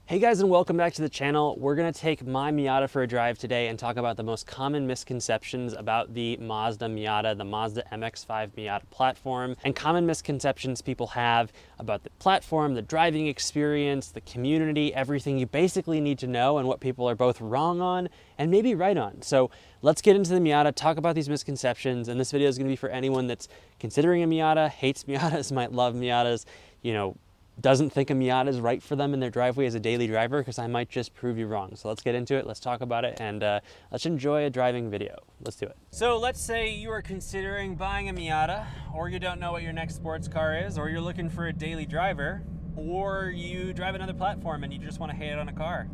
Hey guys, and welcome back to the channel. We're gonna take my Miata for a drive today and talk about the most common misconceptions about the Mazda Miata, the Mazda MX-5 Miata platform, and common misconceptions people have about the platform, the driving experience, the community, everything you basically need to know, and what people are both wrong on and maybe right on. So let's get into the Miata, talk about these misconceptions, and this video is gonna be for anyone that's considering a Miata, hates Miatas, might love Miatas, doesn't think a Miata is right for them in their driveway as a daily driver, because I might just prove you wrong. So let's get into it, let's talk about it, and let's enjoy a driving video. Let's do it. So let's say you are considering buying a Miata, or you don't know what your next sports car is, or you're looking for a daily driver, or you drive another platform and you just want to hate it on a car.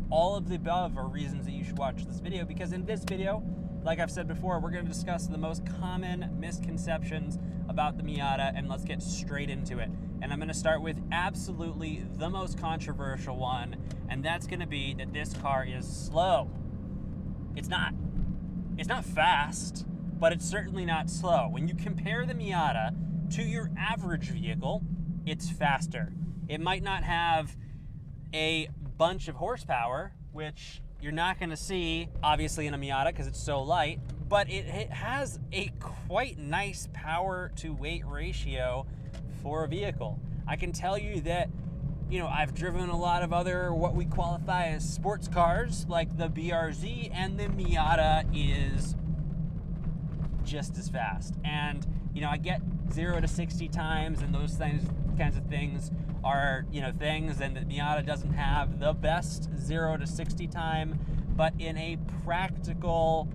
All of the above are reasons that you should watch this video, because in this video, like I've said before, we're going to discuss the most common misconceptions about the Miata, and let's get straight into it. And I'm going to start with absolutely the most controversial one, and that's going to be that this car is slow. It's not. It's not fast, but it's certainly not slow. When you compare the Miata to your average vehicle, it's faster. It might not have a bunch of horsepower, which you're not going to see, obviously, in a Miata because it's so light, but it has a quite nice power to weight ratio for a vehicle. I can tell you that, I've driven a lot of other what we qualify as sports cars, like the BRZ, and the Miata is just as fast. And, I get 0 to 60 times, and those kinds of things are, things, and the Miata doesn't have the best 0 to 60 time, but in a practical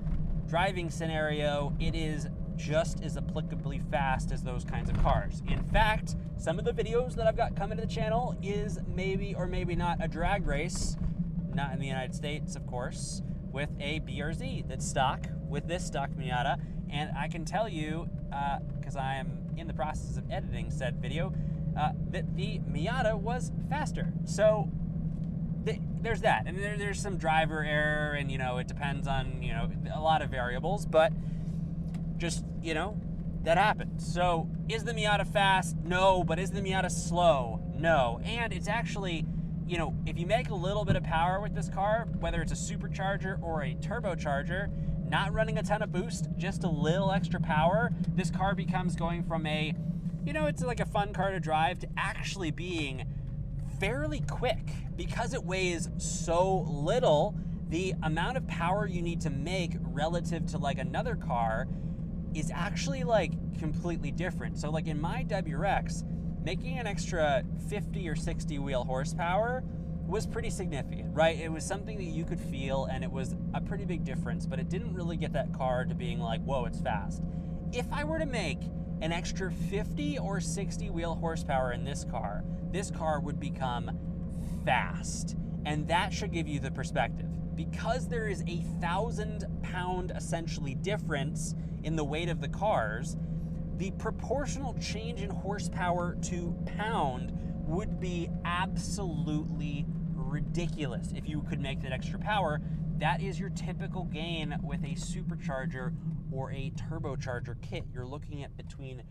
driving scenario, it is just as applicably fast as those kinds of cars. In fact, some of the videos that I've got coming to the channel is maybe or maybe not a drag race, not in the United States, of course, with a BRZ that's stock, with this stock Miata, and I can tell you, because I am in the process of editing said video, that the Miata was faster. So there's that, and there's some driver error, and it depends on a lot of variables, but just that happened. So is the Miata fast? No. But is the Miata slow? No. And it's actually, if you make a little bit of power with this car, whether it's a supercharger or a turbocharger, not running a ton of boost, just a little extra power, this car becomes going from a, it's like a fun car to drive, to actually being fairly quick. Because it weighs so little, the amount of power you need to make relative to like another car is actually like completely different. So like in my WRX, making an extra 50 or 60 wheel horsepower was pretty significant, right? It was something that you could feel, and it was a pretty big difference, but it didn't really get that car to being like, whoa, it's fast. If I were to make an extra 50 or 60 wheel horsepower in this car would become fast. And that should give you the perspective. Because there is 1,000-pound essentially difference in the weight of the cars, the proportional change in horsepower to pound would be absolutely ridiculous. If you could make that extra power, that is your typical gain with a supercharger or a turbocharger kit. You're looking at between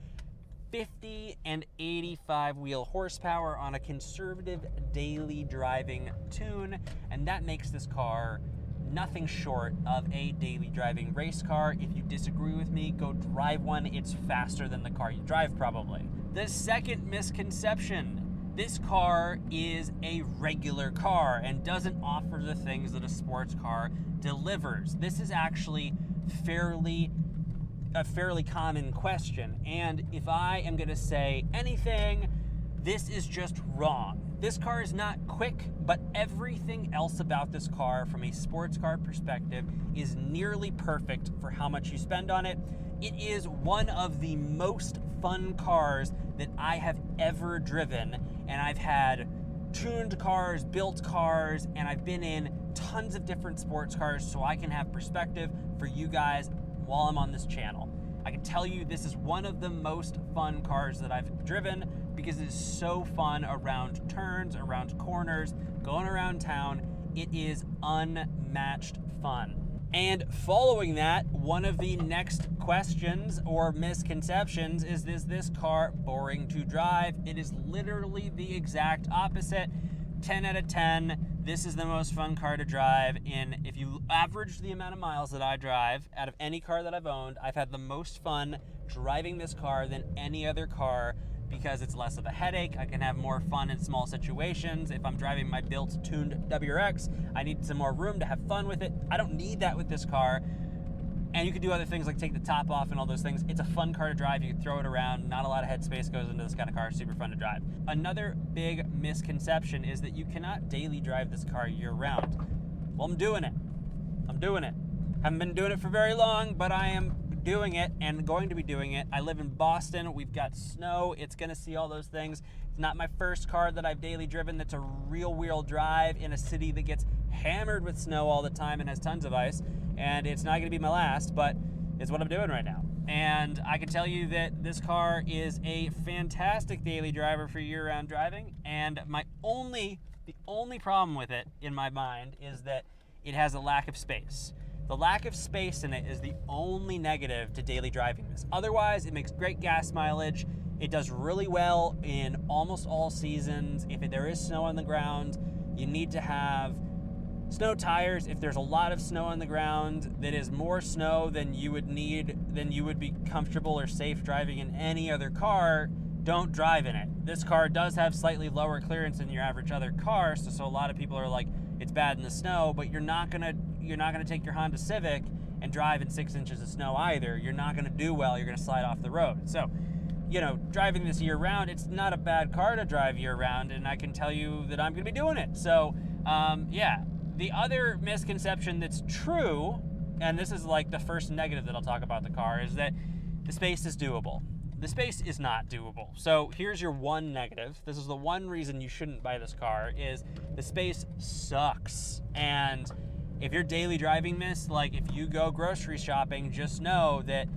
50 and 85 wheel horsepower on a conservative daily driving tune, and that makes this car nothing short of a daily driving race car. If you disagree with me, go drive one. It's faster than the car you drive, probably. The second misconception: this car is a regular car and doesn't offer the things that a sports car delivers. This is actually a fairly common question, and if I am going to say anything, this is just wrong. This car is not quick, but everything else about this car from a sports car perspective is nearly perfect for how much you spend on it. It is one of the most fun cars that I have ever driven, and I've had tuned cars, built cars, and I've been in tons of different sports cars, so I can have perspective for you guys while I'm on this channel. I can tell you this is one of the most fun cars that I've driven, because it is so fun around turns, around corners, going around town. It is unmatched fun. And following that, one of the next questions or misconceptions is this car boring to drive? It is literally the exact opposite. 10 out of 10. This is the most fun car to drive in. If you average the amount of miles that I drive out of any car that I've owned, I've had the most fun driving this car than any other car because it's less of a headache. I can have more fun in small situations. If I'm driving my built-tuned WRX, I need some more room to have fun with it. I don't need that with this car. And you can do other things like take the top off and all those things. It's a fun car to drive. You can throw it around. Not a lot of headspace goes into this kind of car. Super fun to drive. Another big misconception is that you cannot daily drive this car year round. Well, I'm doing it. Haven't been doing it for very long, but I am doing it and going to be doing it. I live in Boston. We've got snow. It's going to see all those things. It's not my first car that I've daily driven that's a real wheel drive in a city that gets hammered with snow all the time and has tons of ice. And it's not going to be my last, but it's what I'm doing right now. And I can tell you that this car is a fantastic daily driver for year-round driving. And the only problem with it, in my mind, is that it has a lack of space. The lack of space in it is the only negative to daily driving this. Otherwise, it makes great gas mileage. It does really well in almost all seasons. If there is snow on the ground, you need to have snow tires. If there's a lot of snow on the ground that is more snow than you would need, than you would be comfortable or safe driving in any other car, don't drive in it. This car does have slightly lower clearance than your average other car, so a lot of people are like, it's bad in the snow, but you're not gonna take your Honda Civic and drive in 6 inches of snow either. You're not gonna do well. You're gonna slide off the road. So, driving this year round, it's not a bad car to drive year round, and I can tell you that I'm gonna be doing it. So, yeah. The other misconception that's true, and this is like the first negative that I'll talk about the car, is that the space is doable. The space is not doable. So here's your one negative. This is the one reason you shouldn't buy this car, is the space sucks. And if you're daily driving this, like if you go grocery shopping, just know that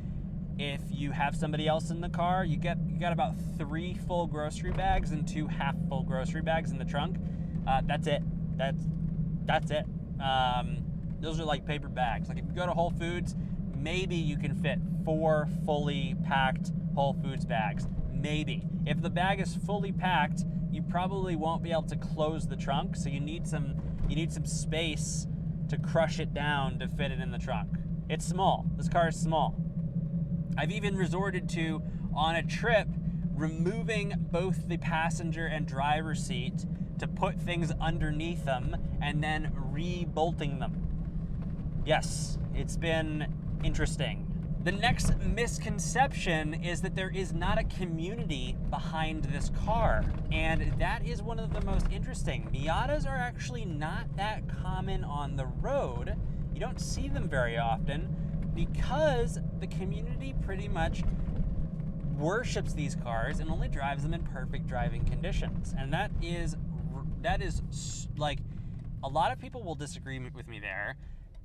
if you have somebody else in the car, you got about 3 full grocery bags and 2 half-full grocery bags in the trunk. That's it. That's it. Those are like paper bags. Like if you go to Whole Foods, maybe you can fit 4 fully packed Whole Foods bags. Maybe. If the bag is fully packed, you probably won't be able to close the trunk, so you need some space to crush it down to fit it in the trunk. It's small. This car is small. I've even resorted to, on a trip, removing both the passenger and driver seat to put things underneath them and then re-bolting them. Yes, it's been interesting. The next misconception is that there is not a community behind this car, and that is one of the most interesting. Miatas are actually not that common on the road. You don't see them very often because the community pretty much worships these cars and only drives them in perfect driving conditions. And that is like, a lot of people will disagree with me there,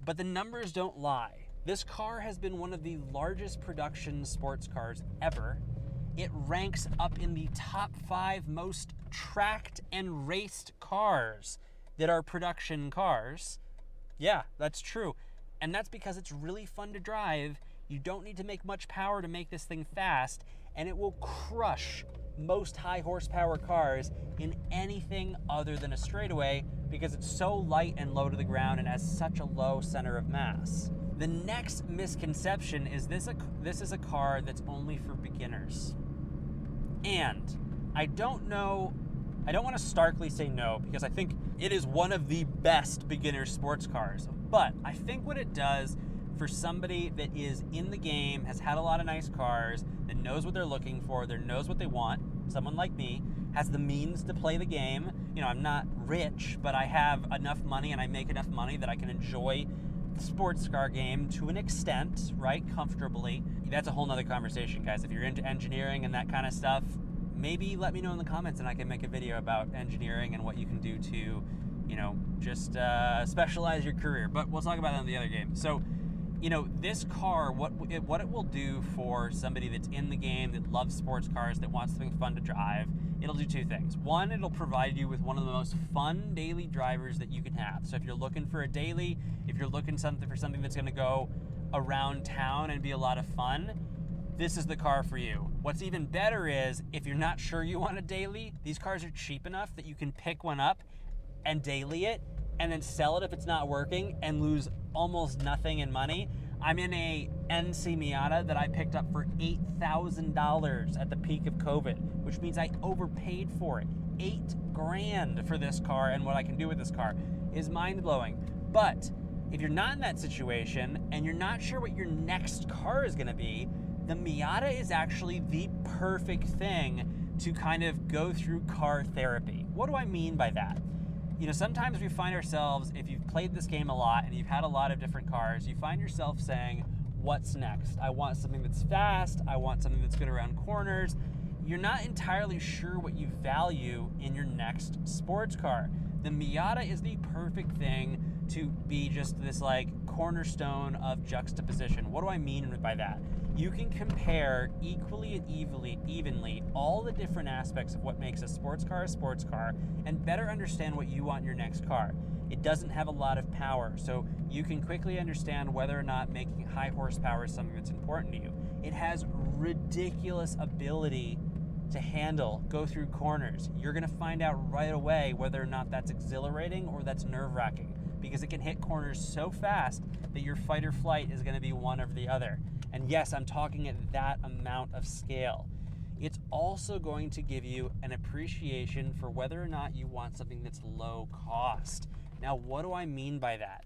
but the numbers don't lie. This car has been one of the largest production sports cars ever. It ranks up in the top 5 most tracked and raced cars that are production cars. Yeah, that's true. And that's because it's really fun to drive. You don't need to make much power to make this thing fast, and it will crush most high horsepower cars in anything other than a straightaway because it's so light and low to the ground and has such a low center of mass. The next misconception is this is a car that's only for beginners. And I don't want to starkly say no, because I think it is one of the best beginner sports cars. But I think what it does for somebody that is in the game, has had a lot of nice cars, that knows what they're looking for, that knows what they want, someone like me, has the means to play the game. I'm not rich, but I have enough money and I make enough money that I can enjoy the sports car game to an extent, right? Comfortably. That's a whole nother conversation, guys. If you're into engineering and that kind of stuff, maybe let me know in the comments and I can make a video about engineering and what you can do to, just specialize your career. But we'll talk about that in the other game. So, this car, what it will do for somebody that's in the game, that loves sports cars, that wants something fun to drive, it'll do 2 things. One, it'll provide you with one of the most fun daily drivers that you can have. So if you're looking for a daily, if you're looking for something that's going to go around town and be a lot of fun, this is the car for you. What's even better is, if you're not sure you want a daily, these cars are cheap enough that you can pick one up and daily it and then sell it if it's not working and lose almost nothing in money. I'm in a NC Miata that I picked up for $8,000 at the peak of COVID, which means I overpaid for it. $8,000 for this car, and what I can do with this car is mind-blowing. But if you're not in that situation and you're not sure what your next car is gonna be, the Miata is actually the perfect thing to kind of go through car therapy. What do I mean by that? You know, sometimes we find ourselves, if you've played this game a lot and you've had a lot of different cars, you find yourself saying, what's next? I want something that's fast. I want something that's good around corners. You're not entirely sure what you value in your next sports car. The Miata is the perfect thing to be just this like cornerstone of juxtaposition. What do I mean by that? You can compare equally and evenly all the different aspects of what makes a sports car and better understand what you want in your next car. It doesn't have a lot of power, so you can quickly understand whether or not making high horsepower is something that's important to you. It has ridiculous ability to handle, go through corners. You're gonna find out right away whether or not that's exhilarating or that's nerve-wracking, because it can hit corners so fast that your fight or flight is gonna be one or the other. And yes, I'm talking at that amount of scale. It's also going to give you an appreciation for whether or not you want something that's low cost. Now, what do I mean by that?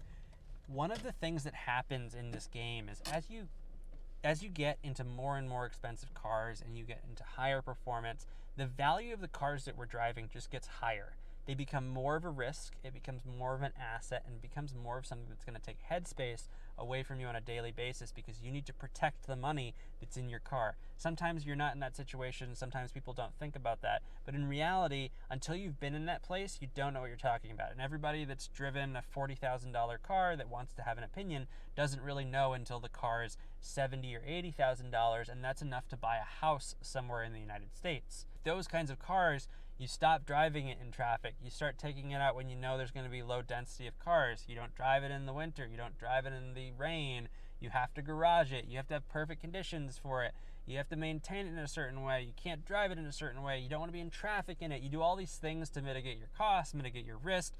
One of the things that happens in this game is as you get into more and more expensive cars and you get into higher performance, the value of the cars that we're driving just gets higher. They become more of a risk, it becomes more of an asset, and it becomes more of something that's going to take headspace away from you on a daily basis because you need to protect the money that's in your car. Sometimes you're not in that situation, sometimes people don't think about that, but in reality, until you've been in that place, you don't know what you're talking about. And everybody that's driven a $40,000 car that wants to have an opinion doesn't really know until the car is $70,000 or $80,000, and that's enough to buy a house somewhere in the United States. Those kinds of cars, you stop driving it in traffic. You start taking it out when you know there's going to be low density of cars. You don't drive it in the winter. You don't drive it in the rain. You have to garage it. You have to have perfect conditions for it. You have to maintain it in a certain way. You can't drive it in a certain way. You don't want to be in traffic in it. You do all these things to mitigate your costs, mitigate your risk,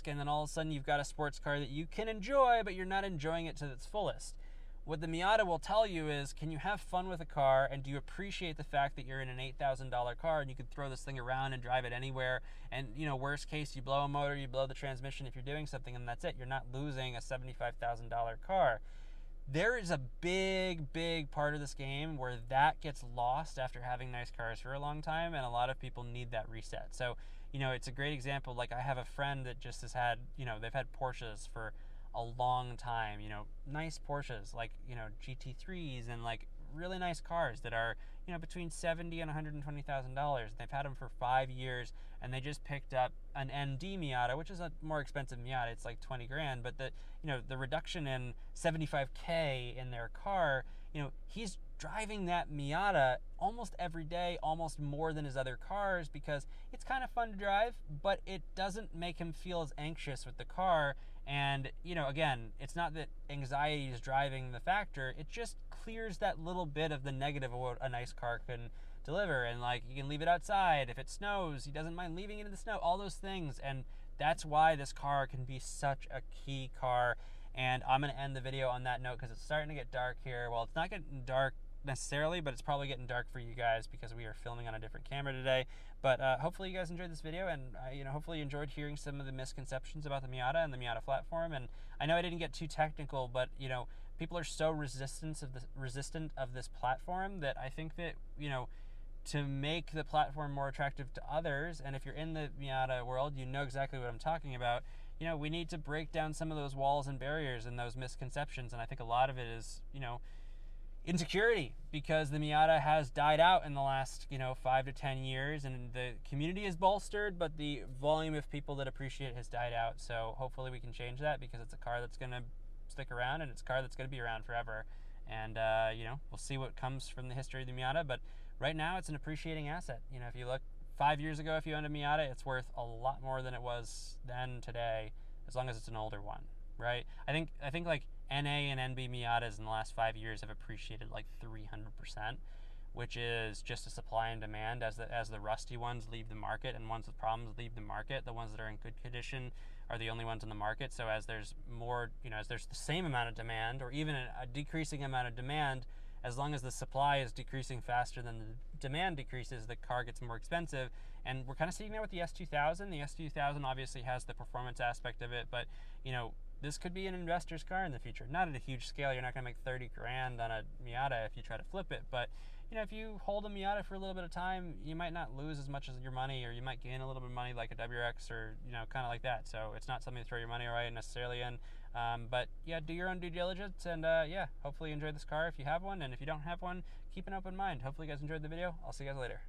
and then all of a sudden you've got a sports car that you can enjoy, but you're not enjoying it to its fullest. What the Miata will tell you is, can you have fun with a car, and do you appreciate the fact that you're in an $8,000 car and you can throw this thing around and drive it anywhere, and you know, worst case, you blow a motor, you blow the transmission if you're doing something, and that's it. You're not losing a $75,000 car. There is a big part of this game where that gets lost after having nice cars for a long time, and a lot of people need that reset. So, you know, it's a great example. Like, I have a friend that just has had, you know, they've had Porsches for a long time, you know, nice Porsches, like, you know, GT3s and like really nice cars that are, you know, between $70,000 and $120,000. They've had them for 5 years, and they just picked up an ND Miata, which is a more expensive Miata. It's like 20 grand, but the, you know, the reduction in 75K in their car, you know, he's driving that Miata almost every day, almost more than his other cars, because it's kind of fun to drive, but it doesn't make him feel as anxious with the car. And, you know, again, it's not that anxiety is driving the factor, it just clears that little bit of the negative of what a nice car can deliver. And like, you can leave it outside. If it snows, he doesn't mind leaving it in the snow, all those things. And that's why this car can be such a key car. And I'm going to end the video on that note because it's starting to get dark here. Well, it's not getting dark necessarily, but it's probably getting dark for you guys because we are filming on a different camera today. But hopefully you guys enjoyed this video, and you know, hopefully you enjoyed hearing some of the misconceptions about the Miata and the Miata platform. And I know I didn't get too technical, but you know, people are so resistant of this platform that I think that, you know, to make the platform more attractive to others, and if you're in the Miata world, you know exactly what I'm talking about. You know, we need to break down some of those walls and barriers and those misconceptions, and I think a lot of it is, you know, insecurity, because the Miata has died out in the last, you know, 5 to 10 years, and the community is bolstered, but the volume of people that appreciate it has died out. So hopefully we can change that, because it's a car that's going to stick around, and it's a car that's going to be around forever. And you know, we'll see what comes from the history of the Miata, but right now it's an appreciating asset. You know, if you look 5 years ago, if you owned a Miata, it's worth a lot more than it was then today, as long as it's an older one, right? I think like NA and NB Miatas in the last 5 years have appreciated like 300%, which is just a supply and demand. As the rusty ones leave the market and ones with problems leave the market, the ones that are in good condition are the only ones in the market. So as there's more, as there's the same amount of demand, or even a decreasing amount of demand, as long as the supply is decreasing faster than the demand decreases, the car gets more expensive. And we're kind of seeing that with the S2000. The S2000 obviously has the performance aspect of it, but this could be an investor's car in the future. Not at a huge scale. You're not going to make 30 grand on a Miata if you try to flip it. But, if you hold a Miata for a little bit of time, you might not lose as much as your money, or you might gain a little bit of money like a WRX, or, kind of like that. So it's not something to throw your money away necessarily in. But yeah, do your own due diligence. And yeah, hopefully you enjoyed this car if you have one. And if you don't have one, keep an open mind. Hopefully you guys enjoyed the video. I'll see you guys later.